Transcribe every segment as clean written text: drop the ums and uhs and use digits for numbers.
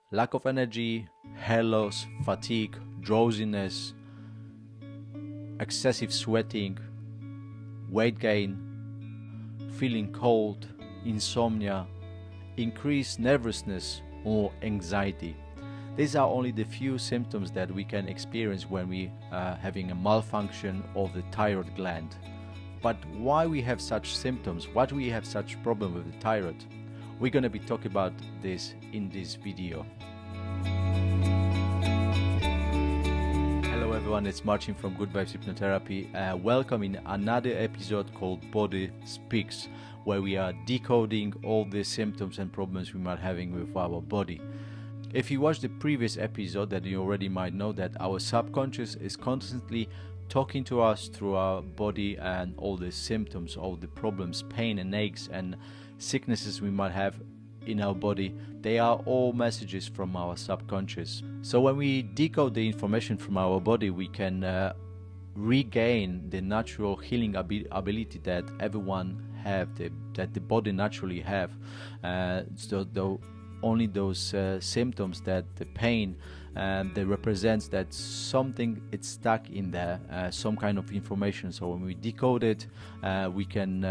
lack of energy, hair loss, fatigue, drowsiness, excessive sweating, weight gain, feeling cold, insomnia, increased nervousness, or anxiety. These are only the few symptoms that we can experience when we are having a malfunction of the thyroid gland. But why we have such symptoms, why do we have such problem with the thyroid? We're going to be talking about this in this video. Hello everyone, it's Marcin from Good Vibes Hypnotherapy. Welcome in another episode called Body Speaks, where we are decoding all the symptoms and problems we might having with our body. If you watched the previous episode, that you already might know that our subconscious is constantly talking to us through our body, and all the symptoms, all the problems, pain and aches and sicknesses we might have in our body, they are all messages from our subconscious. So when we decode the information from our body, we can regain the natural healing ability that everyone have, that the body naturally have. Only those symptoms, that the pain that represents that something it's stuck in there, some kind of information. So when we decode it, we can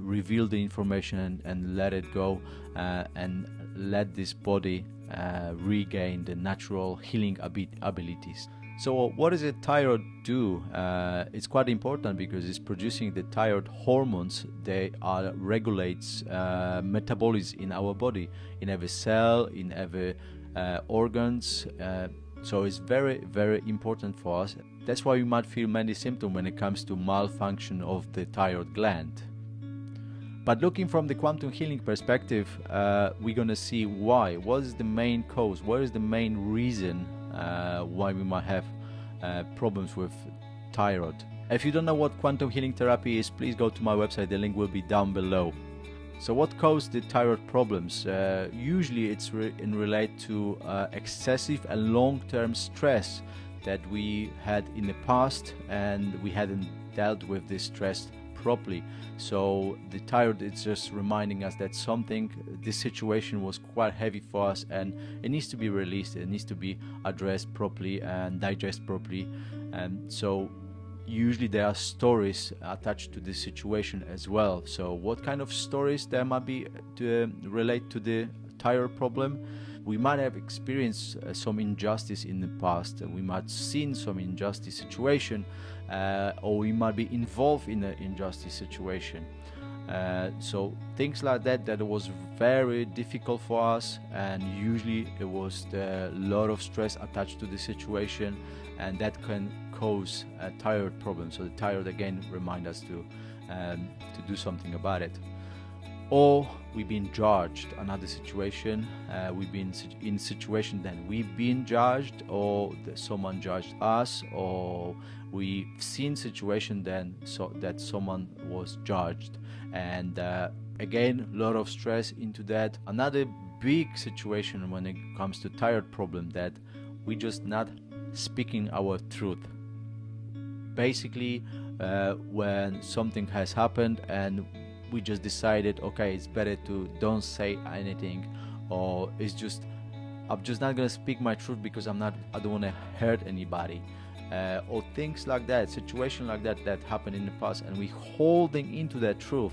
reveal the information and let it go, and let this body regain the natural healing abilities. So what does the thyroid do? It's quite important because it's producing the thyroid hormones. They regulates metabolism in our body, in every cell, in every organs. So it's very, very important for us. That's why we might feel many symptoms when it comes to malfunction of the thyroid gland. But looking from the quantum healing perspective, we're gonna see why. What is the main cause? What is the main reason why we might have problems with thyroid? If you don't know what quantum healing therapy is, please go to my website. The link will be down below. So what caused the thyroid problems? Usually it's relate to excessive and long-term stress that we had in the past, and we hadn't dealt with this stress properly. So the thyroid is just reminding us that this situation was quite heavy for us, and it needs to be released. It needs to be addressed properly and digested properly. And so usually there are stories attached to this situation as well. So what kind of stories there might be to relate to the thyroid problem? We might have experienced some injustice in the past. We might have seen some injustice situation, or we might be involved in an injustice situation. So things like that was very difficult for us, and usually it was a lot of stress attached to the situation, and that can cause a thyroid problem. So the thyroid again remind us to do something about it. Or we've been judged, another situation. We've been in situation that we've been judged, or that someone judged us, or we've seen situation then that someone was judged, and again a lot of stress into that. Another big situation when it comes to thyroid problem, that we just not speaking our truth. Basically, when something has happened and we just decided, okay, it's better to don't say anything, or I'm just not gonna speak my truth because I don't want to hurt anybody, or things like that, situation like that happened in the past, and we holding into that truth,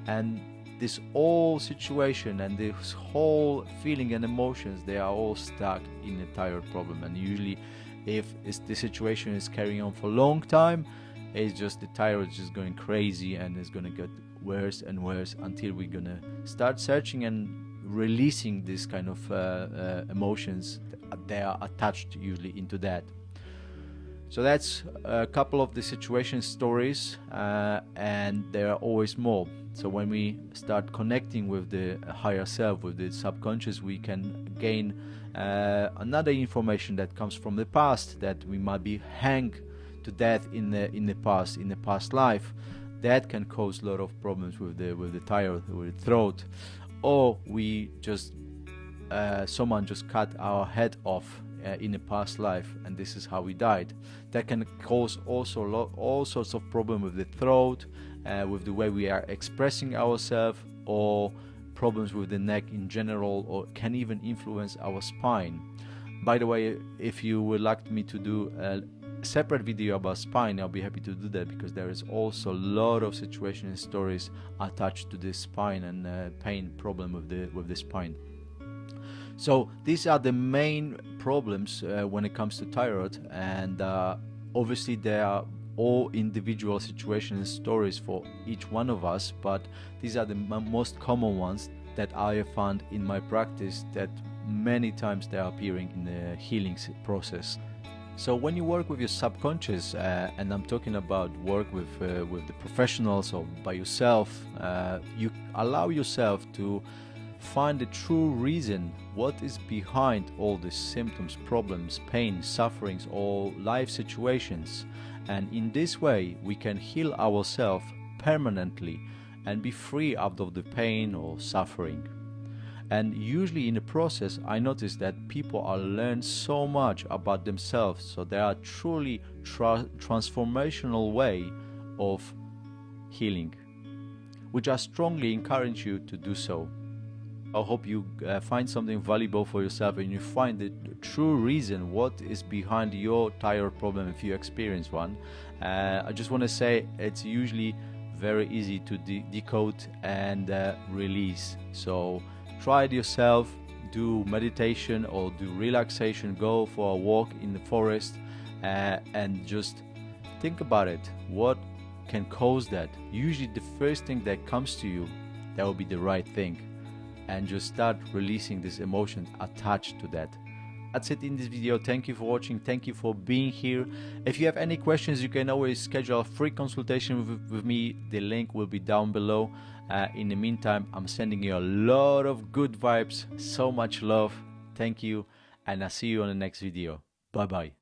and this whole situation and this whole feeling and emotions, they are all stuck in the thyroid problem. And usually if the situation is carrying on for a long time, it's just the thyroid is just going crazy, and it's gonna get worse and worse until we're gonna start searching and releasing this kind of emotions. They are attached usually into that. So that's a couple of the situation stories, and there are always more. So when we start connecting with the higher self, with the subconscious, we can gain another information that comes from the past, that we might be hanged to death in the past life. That can cause a lot of problems with the thyroid, with the throat. Or we just someone just cut our head off in a past life, and this is how we died. That can cause also all sorts of problems with the throat, with the way we are expressing ourselves, or problems with the neck in general, or can even influence our spine. By the way, if you would like me to do a separate video about spine, I'll be happy to do that, because there is also a lot of situations and stories attached to the spine and pain problem with the spine. So these are the main problems when it comes to thyroid, and obviously there are all individual situations and stories for each one of us, but these are the most common ones that I have found in my practice, that many times they are appearing in the healing process. So when you work with your subconscious, and I'm talking about work with the professionals or by yourself, you allow yourself to find the true reason, what is behind all these symptoms, problems, pain, sufferings, or life situations. And in this way we can heal ourselves permanently and be free out of the pain or suffering. And usually in the process I notice that people are learn so much about themselves, so there are truly transformational way of healing, which I strongly encourage you to do so. I hope you find something valuable for yourself, and you find the true reason what is behind your thyroid problem if you experience one. I just want to say it's usually very easy to decode and release. So try it yourself, do meditation or do relaxation, go for a walk in the forest, and just think about it. What can cause that? Usually the first thing that comes to you, that will be the right thing. And just start releasing these emotions attached to that. That's it in this video. Thank you for watching. Thank you for being here. If you have any questions, you can always schedule a free consultation with me. The link will be down below. In the meantime, I'm sending you a lot of good vibes, so much love. Thank you, and I'll see you on the next video. Bye bye.